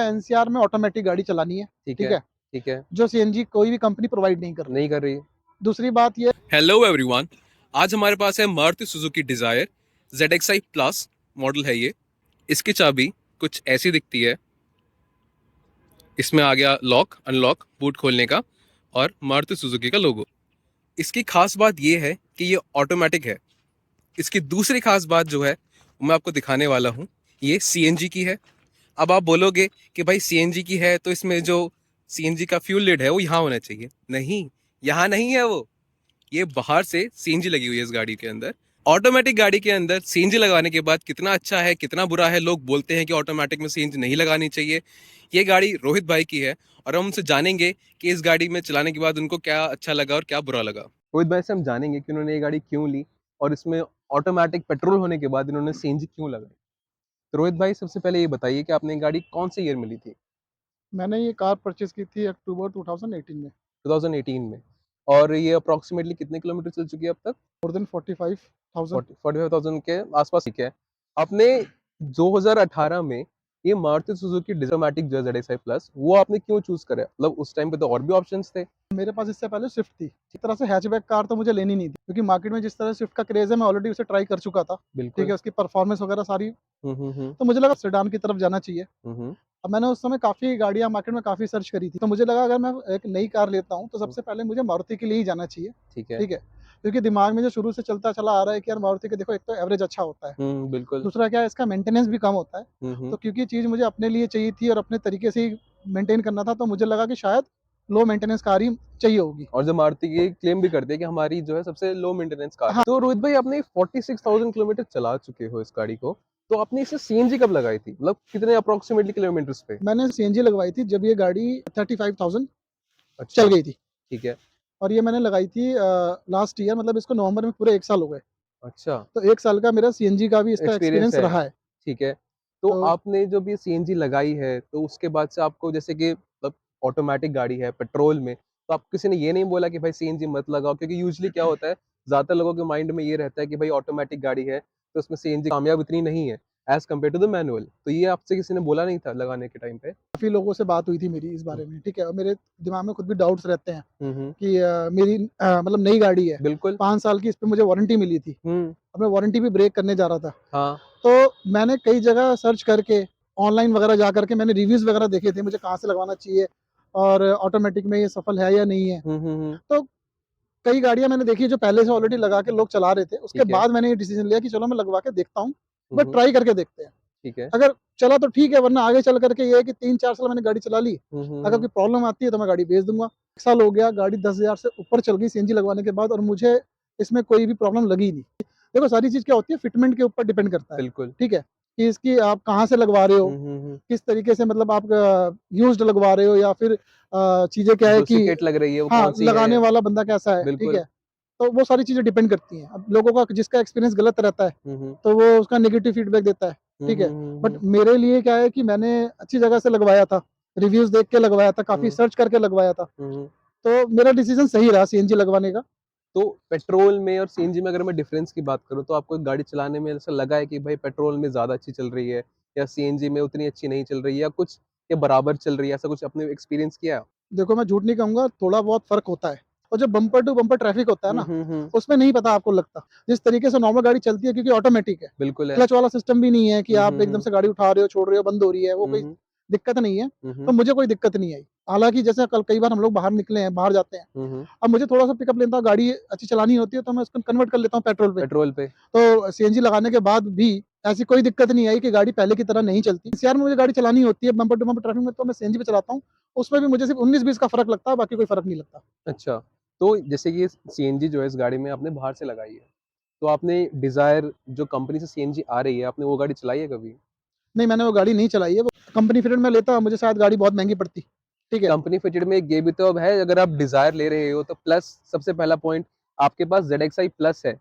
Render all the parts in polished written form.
NCR में automatic गाड़ी चलानी है, ठीक ठीक है, है, ठीक है, जो सीएनजी कोई भी कंपनी प्रोवाइड नहीं कर रही। नहीं कर रही। दूसरी बात ये, हेलो एवरीवन, आज हमारे पास है Maruti Suzuki Dzire ZXi plus model है ये। इसकी चाबी कुछ ऐसी दिखती है। इसमें आ गया लॉक अनलॉक बूट खोलने का और मारुति सुजुकी का लोगो। इसकी खास बात ये है कि ये ऑटोमेटिक है। इसकी दूसरी खास बात जो है वो मैं आपको दिखाने वाला हूँ। ये सीएनजी की है। अब आप बोलोगे कि भाई सीएनजी की है तो इसमें जो सीएनजी का फ्यूल लिड है वो यहाँ होना चाहिए। नहीं, यहाँ नहीं है वो। ये बाहर से सीएनजी लगी हुई है इस गाड़ी के अंदर। ऑटोमेटिक गाड़ी के अंदर सीएनजी लगाने के बाद कितना अच्छा है कितना बुरा है, लोग बोलते हैं कि ऑटोमेटिक में सीएनजी नहीं लगानी चाहिए। ये गाड़ी रोहित भाई की है और हम उनसे जानेंगे कि इस गाड़ी में चलाने के बाद उनको क्या अच्छा लगा और क्या बुरा लगा। रोहित भाई से हम जानेंगे कि उन्होंने ये गाड़ी क्यों ली और इसमें ऑटोमेटिक पेट्रोल होने के बाद इन्होंने सीएनजी क्यों लगाई। तो रोहित भाई सबसे पहले ये बताइए कि आपने ये गाड़ी कौन से ईयर में ली थी? मैंने ये कार परचेज की थी अक्टूबर 2018 में। 2018 में। और ये अप्रोक्सीमेटली कितने किलोमीटर चल चुकी है अब तक? More than 45,000। 45,000 के आसपास। ठीक है। आपने 2018 में ये मारुति सुजुकी डिज़ायरमैटिक जो है ZXi प्लस, वो आपने क्यों चूज करा? मतलब उस टाइम पे तो और भी ऑप्शंस थे। मेरे पास इससे पहले स्विफ्ट थी। इस तरह से हैचबैक कार तो मुझे लेनी नहीं थी, क्योंकि मार्केट में जिस तरह स्विफ्ट का क्रेज है मैं ऑलरेडी उसे ट्राई कर चुका था। ठीक बिल्कुल। है, उसकी परफॉर्मेंस वगैरह सारी, हम्म। तो मुझे लगा सेडान की तरफ जाना चाहिए। हम्म। अब मैंने उस समय काफ़ी गाड़ियाँ मार्केट में काफ़ी सर्च करी थी, तो मुझे लगा अगर मैं एक नई कार लेता हूँ तो सबसे पहले मुझे मारुति के लिए ही जाना चाहिए। ठीक है। ठीक है, क्योंकि दिमाग में जो शुरू से चलता चला आ रहा है कि यार मारुति का देखो, एक तो एवरेज अच्छा होता है, बिल्कुल। दूसरा क्या है इसका मेंटेनेंस भी कम होता है। हम्म। तो क्योंकि चीज़ मुझे अपने लिए चाहिए थी और अपने तरीके से ही मेंटेन करना था, तो मुझे लगा कि शायद लो मेंटेनेंस कार ही चाहिए होगी। और जो मारुति की क्लेम भी करते हैं कि हमारी जो है सबसे लो मेंटेनेंस कार है। हाँ, तो रोहित भाई आपने 46,000 किलोमीटर चला चुके हो इस गाड़ी को, तो आपने इसे सीएनजी कब लगाई थी? मतलब कितने अप्रोक्सीमेटली किलोमीटर्स पे? मैंने सीएनजी लगवाई थी जब ये गाड़ी 35,000 अच्छा। चल गई थी। ठीक है। और ये मैंने लगाई थी लास्ट ईयर, मतलब इसको नवंबर में पूरे 1 साल हो गए। अच्छा। तो 1 साल का मेरा सीएनजी का भी इसका एक्सपीरियंस एक्सपीरियंस है। रहा है। ठीक है। तो तो आपने जब ये सीएनजी लगाई है, तो उसके बाद से आपको जैसे कि मतलब ऑटोमैटिक गाड़ी है, पेट्रोल में, तो आपको किसी ने ये नहीं बोला कि भाई सीएनजी मत लगाओ? क्योंकि यूजुअली क्या होता है, ज़्यादातर लोगों के माइंड में ये रहता है कि भाई ऑटोमैटिक गाड़ी है, तो उसमें सीएनजी कामयाब इतनी नहीं है, as compare to the manual. तो ये आपसे किसी ने बोला नहीं था लगाने के टाइम पे? काफ़ी लोगों से बात हुई थी मेरी इस हुँ। बारे में, ठीक है? और मेरे दिमाग में खुद भी डाउट्स रहते हैं हुँ, हुँ। कि मेरी मतलब नई गाड़ी है, बिल्कुल। 5 साल की इस पे मुझे वारंटी मिली थी। हुँ। अब मैं वारंटी भी ब्रेक करने जा रहा था। हाँ। तो मैंने कई जगह सर्च करके, ऑनलाइन वगैरह जा कर के मैंने रिव्यूज़ वगैरह देखे थे, मुझे कहाँ से लगवाना चाहिए और ऑटोमेटिक में ये सफल है या नहीं है। हुँ, हुँ, हुँ। तो कई गाड़ियाँ मैंने देखी जो पहले से ऑलरेडी लगा के लोग चला रहे थे। उसके ठीक है। बाद मैंने ये डिसीज़न लिया कि चलो मैं लगवा के देखता हूँ, हुँ, बट हुँ। ट्राई करके देखते हैं। ठीक है। अगर चला तो ठीक है, वरना आगे चल कर के ये है कि 3-4 साल मैंने गाड़ी चला ली, हुँ, हुँ, अगर हुँ। कोई प्रॉब्लम आती है तो मैं गाड़ी बेच दूँगा। 1 साल हो गया, गाड़ी 10,000 से ऊपर चल गई सीएनजी लगवाने के बाद और मुझे इसमें कोई भी प्रॉब्लम लगी ही नहीं। देखो, सारी चीज़ क्या होती है, फिटमेंट के ऊपर डिपेंड करता है, बिल्कुल। ठीक है? कि इसकी आप कहाँ से लगवा रहे हो, हुँ, हुँ, हुँ। किस तरीके से, मतलब आप यूज़्ड लगवा रहे हो या फिर चीज़ें क्या है कि डुप्लीकेट लग रही है, वो हाँ, कौन-सी है? लगाने वाला बंदा कैसा है, ठीक बिल्कुल। है? तो वो सारी चीज़ें डिपेंड करती हैं। अब लोगों का जिसका एक्सपीरियंस गलत रहता है, हुँ, हुँ। तो वो उसका नेगेटिव फीडबैक देता है, हुँ, ठीक है? हुँ, हुँ, बट हुँ। मेरे लिए क्या है कि मैंने अच्छी जगह से लगवाया था, रिव्यूज़ देख के लगवाया था, काफ़ी हुँ, सर्च करके लगवाया था, हुँ, हुँ। तो मेरा डिसीज़न सही रहा सीएनजी लगवाने का। तो पेट्रोल में और सीएनजी में अगर मैं डिफरेंस की बात करूँ, तो आपको गाड़ी चलाने में ऐसा लगा है कि भाई पेट्रोल में ज़्यादा अच्छी चल रही है या सीएनजी में उतनी अच्छी नहीं चल रही है या कुछ या बराबर चल रही है, ऐसा कुछ आपने एक्सपीरियंस किया है? देखो, मैं झूठ नहीं कहूँगा, थोड़ा बहुत फ़र्क होता है और जो बम्पर टू बम्पर ट्रैफ़िक होता है हुँ, ना, हुँ, हुँ। उसमें नहीं पता आपको लगता। जिस तरीके से नॉर्मल गाड़ी चलती है, क्योंकि ऑटोमेटिक है, बिल्कुल है। क्लच वाला सिस्टम भी नहीं है कि हुँ, आप हुँ, एकदम हुँ। से गाड़ी उठा रहे हो, छोड़ रहे हो, बंद हो रही है, वो हुँ, कोई हुँ। दिक्कत नहीं है। हुँ, तो हुँ। मुझे कोई दिक्कत नहीं आई। हालाँकि जैसे कल कई बार हम लोग बाहर निकले हैं, बाहर जाते हैं, हुँ, हुँ। अब मुझे थोड़ा-सा पिकअप लेता हूँ, गाड़ी अच्छी चलानी होती है तो मैं उसको कन्वर्ट कर लेता हूँ पेट्रोल पे। पेट्रोल पे। तो सीएनजी लगाने के बाद भी ऐसी कोई दिक्कत नहीं आई कि गाड़ी पहले की तरह नहीं चलती। एनसीआर में मुझे गाड़ी चलानी होती है बम्पर टू बम्पर ट्रैफिक में, तो मैं सीएनजी पे चलाता हूँ। उसमें भी मुझे सिर्फ़ 19-20 का फ़र्क लगता है, बाकी कोई फ़र्क नहीं लगता। अच्छा, तो जैसे कि सीएनजी जो है इस गाड़ी में आपने बाहर से लगाई है, तो आपने डिज़ायर जो कंपनी से सीएनजी आ रही है, आपने वो गाड़ी चलाई है कभी? नहीं, मैंने वो गाड़ी नहीं चलाई है, वो कंपनी फिटेड में लेता, मुझे शायद गाड़ी बहुत महँगी पड़ती। ठीक है? कंपनी फिटेड में ये भी तो अब है, अगर आप डिज़ायर ले रहे हो तो प्लस सबसे पहला पॉइंट आपके पास ZXi प्लस है।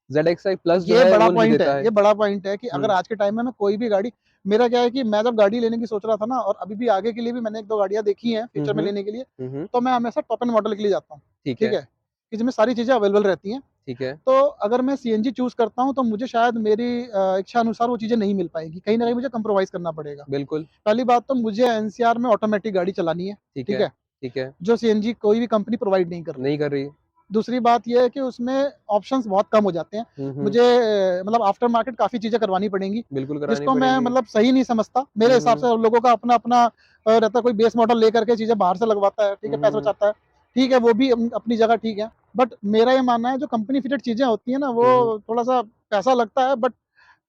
ZXi प्लस जो ये है बड़ा वो नहीं पॉइंट देता है, है। ये बड़ा पॉइंट है कि अगर हुँ, आज के टाइम में मैं कोई भी गाड़ी, मेरा क्या है कि मैं जब गाड़ी लेने की सोच रहा था ना, और अभी भी आगे के लिए भी मैंने 1-2 गाड़ियाँ देखी हैं हुँ, फ्यूचर में हुँ, लेने के लिए, हुँ, हुँ, तो मैं हमेशा टॉप एंड मॉडल के लिए जाता हूँ। ठीक ठीक है। है? कि जिसमें सारी चीज़ें अवेलेबल रहती हैं। ठीक है, तो अगर मैं सीएनजी चूज़ करता हूँ तो मुझे शायद मेरी इच्छा अनुसार वो चीज़ें नहीं मिल पाएँगी। कहीं न कहीं मुझे कॉम्प्रोमाइज़ करना पड़ेगा। बिल्कुल, पहली बात तो मुझे एनसीआर में ऑटोमेटिक गाड़ी चलानी है, ठीक ठीक है, है? ठीक है, जो सीएनजी कोई भी कंपनी प्रोवाइड नहीं कर रही। नहीं कर रही। दूसरी बात ये है कि उसमें ऑप्शंस बहुत कम हो जाते हैं। हुँ, हुँ, मुझे मतलब आफ्टर मार्केट काफ़ी चीज़ें करवानी पड़ेंगी, बिल्कुल करानी जिसको मैं पड़ेंगी। मतलब सही नहीं समझता। मेरे हुँ, हिसाब हुँ, से लोगों का अपना-अपना रहता है, कोई बेस मॉडल लेकर के चीज़ें बाहर से लगवाता है, ठीक हुँ, है, पैसा हुँ, बचाता है। ठीक है, वो भी अपनी जगह ठीक है। बट मेरा ये मानना है जो कंपनी फिटेड चीज़ें होती हैं ना, हुँ, हुँ, वो थोड़ा-सा पैसा लगता है बट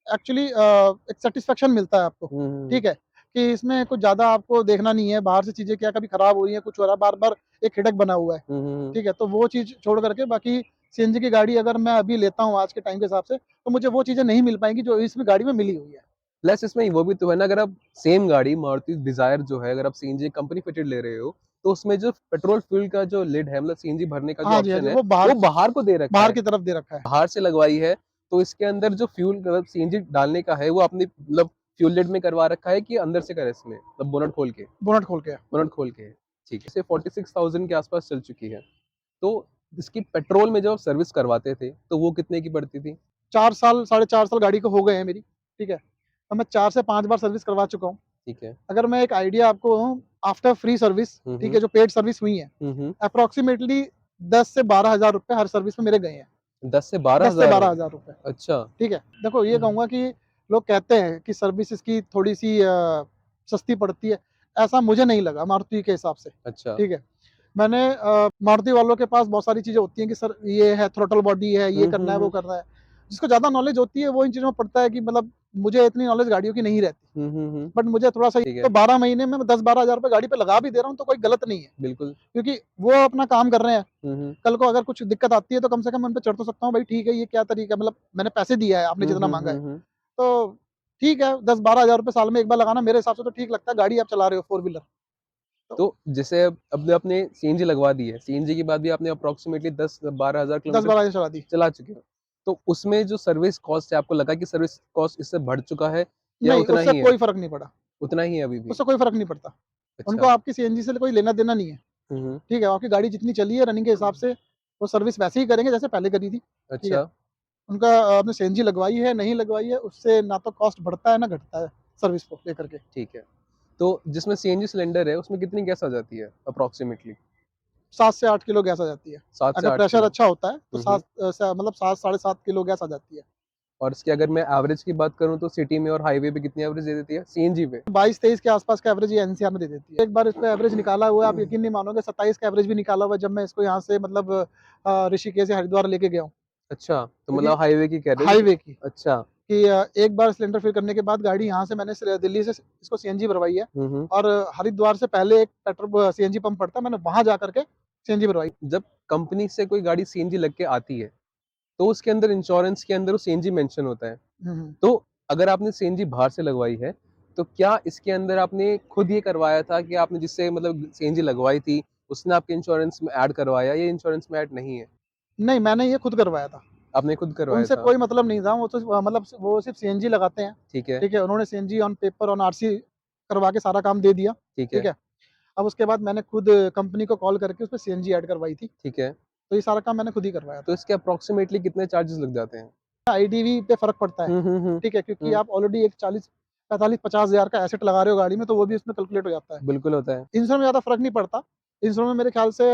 एक्चुअली एक सैटिस्फैक्शन मिलता है आपको, हुँ, हुँ, ठीक है? कि इसमें कुछ ज़्यादा आपको देखना नहीं है, बाहर से चीज़ें क्या कभी खराब हो रही हैं, कुछ हो रहा है, बार-बार एक हेडेक बना हुआ है, हुँ, हुँ, ठीक है? तो वो चीज़ छोड़ कर के बाकी सीएनजी की गाड़ी अगर मैं अभी लेता हूँ आज के टाइम के हिसाब से, तो मुझे वो चीज़ें नहीं मिल पाएँगी जो इसमें गाड़ी में मिली हुई है। प्लस इसमें वो भी तो है ना, अगर आप सेम गाड़ी मारुति डिज़ायर जो है, अगर आप सीएनजी कंपनी फिटेड ले रहे हो, तो उसमें जो पेट्रोल फ्यूल का जो लिड है, मतलब सीएनजी भरने का जो हाँ जी, हाँ ऑप्शन जी, है, वो वो बाहर को दे रखा बाहर है, की तरफ दे रखा है, बाहर से लगवाई है, तो इसके अंदर जो फ्यूल मतलब सीएनजी डालने का है, वो अपनी मतलब फ्यूल लिड में करवा रखा है कि अंदर से करें इसमें, मतलब बोनट खोल के? बोनट खोल के। बोनट खोल के है, ठीक है। इसे 46,000 के आस-पास चल चुकी है, तो इसकी पेट्रोल में जब आप सर्विस करवाते थे, तो वो कितने की पड़ती थी? 4 साल, साढ़े 4 साल गाड़ी को हो गए हैं मेरी, ठीक है? तो मैं 4 से 5 बार सर्विस करवा चुका हूँ। ठीक है। अगर मैं एक आइडिया आपको दूँ, आफ्टर फ्री सर्विस, हुँ, ठीक है, हुँ। जो पेड सर्विस हुई है, हुँ, हुँ। अप्रॉक्सिमेटली 10 से 12,000 रुपए हर सर्विस में मेरे गए हैं। 10 से 12 10 से हज़ार? 12,000 रुपए, अच्छा। ठीक है? देखो ये हुँ, कहूँगा कि लोग कहते हैं कि सर्विस इसकी थोड़ी-सी सस्ती पड़ती है, ऐसा मुझे नहीं लगा मारुति के हिसाब से, अच्छा। ठीक है? मैंने मारुति वालों के पास बहुत सारी चीज़ें होती हैं कि सर ये है, थ्रॉटल बॉडी है, ये हुँ, हुँ, करना है, वो हुँ। करना है। जिसको ज़्यादा नॉलेज होती है वो इन चीज़ों में पड़ता है कि मतलब मुझे इतनी नॉलेज गाड़ियों की नहीं रहती। हुँ, हुँ, हुँ। बट मुझे थोड़ा-सा ठीक तो है, 12 महीने में मैं 10-12,000 रुपए गाड़ी पे लगा भी दे रहा हूँ तो कोई गलत नहीं है, बिल्कुल। क्योंकि वो अपना काम कर रहे हैं। हुँ, हुँ। कल को अगर कुछ दिक्कत आती है तो कम से कम मैं उन पे चढ़ तो सकता हूँ, भाई ठीक है, ये क्या तरीका है, मतलब मैंने पैसे दिया है, आपने हुँ, जितना हुँ, माँगा है। हुँ, हुँ। तो ठीक है, 10-12,000 रुपए साल में एक बार लगाना मेरे हिसाब से तो ठीक लगता है, गाड़ी आप चला रहे हो 4 व्हीलर। तो तो जैसे अब आपने सीएनजी लगवा दी है, सीएनजी के बाद भी आपने अप्रॉक्सिमेटली 10-12 हज़ार किलोमीटर 10-12 चला दी। चला चुके हो। तो उसमें जो सर्विस कॉस्ट है, आपको लगा कि सर्विस कॉस्ट इससे बढ़ चुका है या नहीं, उतना उससे ही है? कोई फ़र्क नहीं पड़ा, उतना ही है अभी भी? उससे कोई फ़र्क नहीं पड़ता। उनको अच्छा। आपकी सीएनजी से कोई लेना-देना नहीं है, हुँ, हुँ। ठीक है? आपकी गाड़ी जितनी चली है रनिंग के हिसाब से, वो सर्विस वैसे ही करेंगे जैसे पहले करी थी, ठीक है? अच्छा, उनका आपने सीएनजी लगवाई है, नहीं लगवाई है, उससे ना तो कॉस्ट बढ़ता है, ना घटता है सर्विस को लेकर के। ठीक है। तो जिसमें सीएनजी सिलेंडर है, उसमें कितनी गैस आ जाती है अप्रॉक्सिमेटली? 7 से 8 किलो गैस आ जाती है। 7 से अगर 8 प्रेशर किलो? अच्छा होता है तो हुँ, हुँ। 7 मतलब 7 साढ़े 7 किलो गैस आ जाती है। और इसकी अगर मैं एवरेज की बात करूँ तो सिटी में और हाईवे पे कितनी एवरेज दे देती है? सीएनजी पे? 22-23 के आसपास का एवरेज ये एनसीआर में दे देती है। एक बार इसका एवरेज निकाला हुआ है, आप यकीन नहीं मानोगे, 27 का एवरेज भी निकाला हुआ है जब मैं इसको यहाँ से मतलब ऋषिकेश या हरिद्वार लेके गया हूँ। अच्छा, तो क्योंकि मतलब हाईवे की कह रहे हो जैसे हाईवे की, अच्छा। कि एक बार सिलेंडर फिल करने के बाद गाड़ी यहाँ से मैंने दिल्ली से इसको सीएनजी भरवाई है, हुँ, हुँ। और हरिद्वार से पहले एक सीएनजी पंप पड़ता है, मैंने वहाँ जा करके सीएनजी भरवाई। जब कंपनी से कोई गाड़ी सीएनजी लग के आती है, तो उसके अंदर इंश्योरेंस के अंदर वो सीएनजी मेंशन होता है। हुँ, हुँ। तो अगर आपने सीएनजी बाहर से लगवाई है, तो क्या इसके अंदर आपने खुद ये करवाया था कि आपने जिससे मतलब सीएनजी लगवाई थी, उसने आपके इंश्योरेंस में ऐड करवाया या इंश्योरेंस में ऐड नहीं है? नहीं, मैंने ये खुद करवाया था। आपने खुद करवाया उनसे था, कोई मतलब नहीं था, वो तो मतलब वो सिर्फ़ सीएनजी लगाते हैं, ठीक है, ठीक है? उन्होंने CNG on paper, on RC करवा के सारा काम दे दिया, ठीक ठीक है, है? अब उसके बाद मैंने खुद कंपनी को कॉल करके उसपे सीएनजी ऐड करवाई थी, ठीक है। तो ये सारा काम मैंने खुद ही करवाया तो था। इसके अप्रॉक्सिमेटली कितने चार्जेज़ लग जाते हैं? आईडीवी पे फ़र्क पड़ता है, हुँ, हुँ, हुँ। ठीक है? क्योंकि हुँ, आप ऑलरेडी एक 40 45 50 हज़ार का एसेट लगा रहे हो गाड़ी में, तो वो भी उसमें कैलकुलेट हो जाता है। बिल्कुल होता है। इंश्योरेंस में ज़्यादा फ़र्क नहीं पड़ता, इंश्योरेंस में मेरे ख़्याल से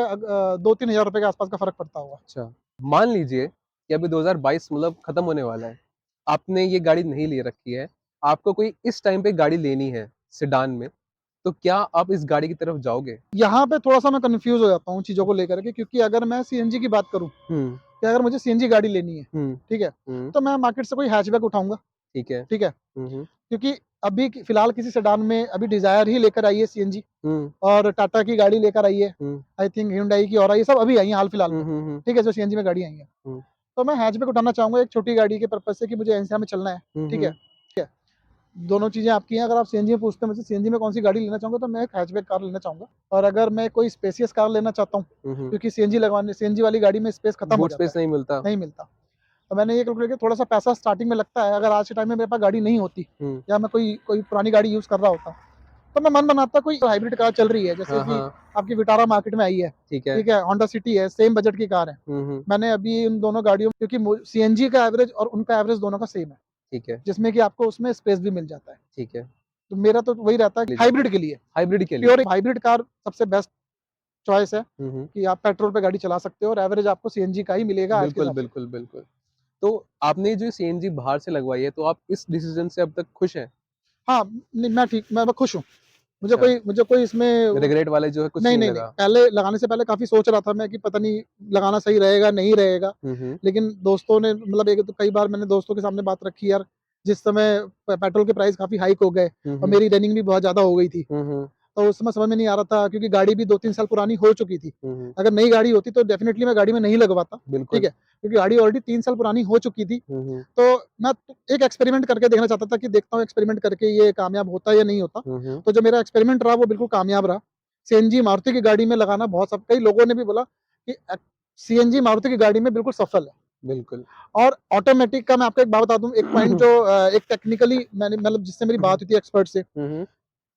2-3 हज़ार रुपए के आस-पास का फ़र्क पड़ता होगा। अच्छा, मान लीजिए कि अभी 2022 मतलब खत्म होने वाला है। आपने ये गाड़ी नहीं ले रखी है, आपको कोई इस टाइम पे गाड़ी लेनी है सेडान में, तो क्या आप इस गाड़ी की तरफ जाओगे? यहाँ पे थोड़ा-सा मैं कन्फ्यूज़ हो जाता हूँ चीज़ों को लेकर के, क्योंकि अगर मैं सीएनजी की बात करूँ, हुँ, कि अगर मुझे सीएनजी गाड़ी लेनी है, हुँ, ठीक है? हुँ, तो मैं मार्केट से कोई हैचबैक उठाऊँगा, ठीक है। ठीक है? हुँ, हुँ, क्योंकि अभी फ़िलहाल किसी सेडान में अभी डिज़ायर ही लेकर आई है सीएनजी, हुँ, और टाटा की गाड़ी लेकर आई है, हुँ, आई थिंक hyundai की और ये सब अभी आई हैं हाल-फिलहाल हुँ, में, हुँ, हुँ, ठीक है? जो सीएनजी में गाड़ी आई हैं। हुँ, तो मैं हैचबैक उठाना चाहूँगा एक छोटी गाड़ी के पर्पज़ से कि मुझे एनसीआर में चलना है, हुँ, ठीक है? हुँ, ठीक है? दोनों चीज़ें आपकी हैं, अगर आप सीएनजी में पूछते हैं मुझसे सीएनजी में कौन-सी गाड़ी लेना चाहूँगा, तो मैं एक हैचबैक कार लेना चाहूँगा। और अगर मैं कोई स्पेशियस कार लेना चाहता हूँ, हुँ, हुँ। क्योंकि सीएनजी वाली गाड़ी में स्पेस खत्म हो बूट जाता स्पेस है, नहीं मिलता। नहीं मिलता। तो मैंने ये कैलकुलेट किया, थोड़ा-सा पैसा स्टार्टिंग में लगता है, अगर आज के टाइम में मेरे पास गाड़ी नहीं होती हुँ, या मैं कोई कोई पुरानी गाड़ी यूज़ कर रहा होता, तो मैं मन बनाता कोई हाइब्रिड कार चल रही है, जैसे हाँ, कि हाँ, आपकी विटारा मार्केट में आई है, ठीक है। ठीक है, होंडा सिटी है, सेम बजट की कार है। मैंने अभी उन दोनों गाड़ियों में, क्योंकि सीएनजी का एवरेज और उनका एवरेज दोनों का सेम है, ठीक है, जिसमें कि आपको उसमें स्पेस भी मिल जाता है। ठीक है। तो मेरा तो वही रहता है ले जाते हाइब्रिड के लिए, हाइब्रिड के लिए। प्योर हाइब्रिड कार सबसे बेस्ट चॉइस है हुँ, हुँ। कि आप पेट्रोल पे गाड़ी चला सकते हो और एवरेज आपको सीएनजी का ही मिलेगा आज के बिल्कुल, हिसाब से। बिल्कुल, बिल्कुल। तो आपने जो सीएनजी बाहर से लगवाई है, तो आप इस डिसीज़न से अब तक खुश हैं? हाँ, नहीं मैं ठीक, मैं खुश हूँ। अच्छा, मुझे कोई इसमें रिग्रेट वाले जो है कुछ नहीं, नहीं नहीं, नहीं। लगा? पहले लगाने से पहले काफ़ी सोच रहा था मैं कि पता नहीं लगाना सही रहेगा, नहीं रहेगा। हुँ, हुँ। लेकिन दोस्तों ने मतलब एक तो कई बार मैंने दोस्तों के सामने बात रखी यार, जिस समय पेट्रोल के प्राइस काफ़ी हाइक हो गए हुँ, और हुँ। मेरी रनिंग भी बहुत ज़्यादा हो गई थी। हुँ, हुँ। तो उस समय समझ में नहीं आ रहा था, क्योंकि गाड़ी भी 2-3 साल पुरानी हो चुकी थी। हुँ, हुँ। अगर नई गाड़ी होती तो डेफ़िनेटली मैं गाड़ी में नहीं लगवाता, ठीक बिल्कुल। है? क्योंकि गाड़ी ऑलरेडी 3 साल पुरानी हो चुकी थी। हुँ, हुँ। तो मैं एक एक्सपेरिमेंट करके देखना चाहता था कि देखता हूँ एक्सपेरिमेंट करके ये कामयाब होता है या नहीं होता। हुँ, हुँ। तो जो मेरा एक्सपेरिमेंट रहा वो बिल्कुल कामयाब रहा। सीएनजी मारुति की गाड़ी में लगाना बहुत सब कई लोगों ने भी बोला कि सीएनजी मारुति की गाड़ी में बिल्कुल सफल है। बिल्कुल। और ऑटोमेटिक का मैं आपको एक बात बता दूँ, एक पॉइंट जो एक टेक्निकली मैंने मतलब जिससे मेरी बात हुई थी एक्सपर्ट से, हुँ, हुँ।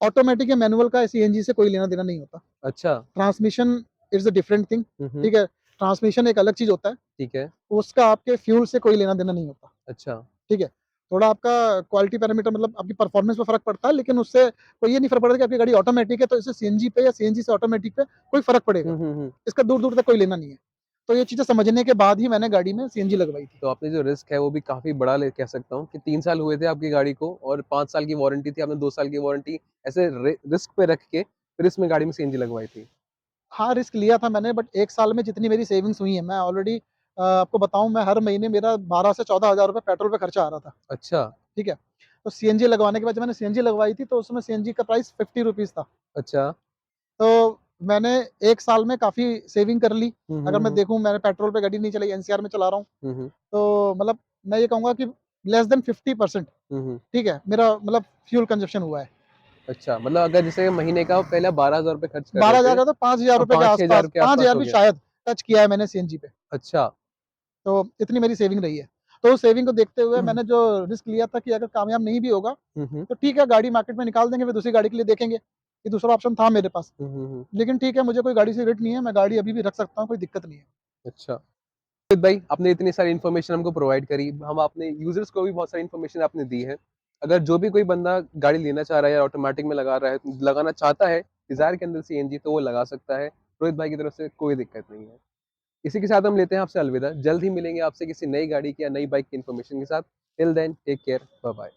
ऑटोमेटिक या मैनुअल का सीएनजी से कोई लेना-देना नहीं होता। अच्छा। Transmission is a different thing, हुँ, हुँ। ठीक है? ट्रांसमिशन एक अलग चीज़ होता है, ठीक है। उसका आपके फ्यूल से कोई लेना-देना नहीं होता, अच्छा। ठीक है? थोड़ा आपका क्वालिटी पैरामीटर मतलब आपकी परफॉर्मेंस पे फ़र्क पड़ता है, लेकिन उससे कोई ये नहीं फ़र्क पड़ता कि आपकी गाड़ी ऑटोमेटिक है तो इससे सीएनजी पे या सीएनजी से ऑटोमेटिक पे कोई फ़र्क पड़ेगा। हुँ, हुँ, हुँ। इसका दूर-दूर तक कोई लेना नहीं है। तो ये चीज़ें समझने के बाद ही मैंने गाड़ी में सीएनजी लगवाई थी। तो आपने जो रिस्क है वो भी काफ़ी बड़ा ले कह सकता हूँ कि 3 साल हुए थे आपकी गाड़ी को और 5 साल की वारंटी थी, आपने 2 साल की वारंटी ऐसे रिस्क पे रख के फिर इसमें गाड़ी में सीएनजी लगवाई थी। हाँ, रिस्क लिया था मैंने, बट 1 साल में जितनी मेरी सेविंग्स हुई है, मैं ऑलरेडी आपको बताऊँ, मैं हर महीने मेरा 12 से 14,000 रुपए पेट्रोल पे खर्चा आ रहा था, अच्छा, ठीक है? तो सीएनजी लगवाने के बाद जब मैंने सीएनजी लगवाई थी तो उसमें सीएनजी का प्राइस ₹50 था। अच्छा। तो मैंने 1 साल में काफ़ी सेविंग कर ली। हुँ, हुँ, अगर मैं हुँ। देखूँ, मैंने पेट्रोल पे गाड़ी नहीं चलाई, एनसीआर में चला रहा हूँ, हुँ, हुँ। तो मतलब मैं ये कहूँगा कि लेस देन 50%, हुँ, हुँ। ठीक है? मेरा मतलब फ्यूल कंजप्शन हुआ है। अच्छा, मतलब अगर जैसे महीने का पहले 12,000 रुपए खर्च कर रहे 12,000 थे, का तो 5,000 अब रुपए के 5-6,000 आस-पास, के आस-पास 5,000 हो भी गया। शायद टच किया है मैंने सीएनजी पे। अच्छा। तो इतनी मेरी सेविंग रही है। तो उस सेविंग को देखते हुए हुँ, मैंने जो रिस्क लिया था कि अगर कामयाब नहीं भी होगा, हुँ। तो ठीक है, गाड़ी मार्केट में निकाल देंगे, फिर दूसरी गाड़ी के लिए देखेंगे। ये दूसरा ऑप्शन था मेरे पास। हुँ, हुँ, हुँ। लेकिन ठीक है, मुझे कोई गाड़ी से रिलेट नहीं है, मैं गाड़ी अभी भी रख सकता हूँ, कोई दिक्कत नहीं है। अच्छा। रोहित भाई, आपने इतनी सारी इन्फॉर्मेशन हमको प्रोवाइड करी, हम आपने यूज़र्स को भी बहुत सारी इन्फॉर्मेशन आपने दी है। अगर जो भी कोई बंदा गाड़ी लेना चाह रहा है या ऑटोमैटिक में लगा रहा है लगाना चाहता है, डिज़ायर के अंदर सीएनजी तो वो लगा सकता है। रोहित भाई की तरफ से कोई दिक्कत नहीं है। इसी के साथ हम लेते हैं आपसे अलविदा। जल्द ही मिलेंगे आपसे किसी नई गाड़ी की या नई बाइक की इन्फॉर्मेशन के साथ। Till then take care, bye bye.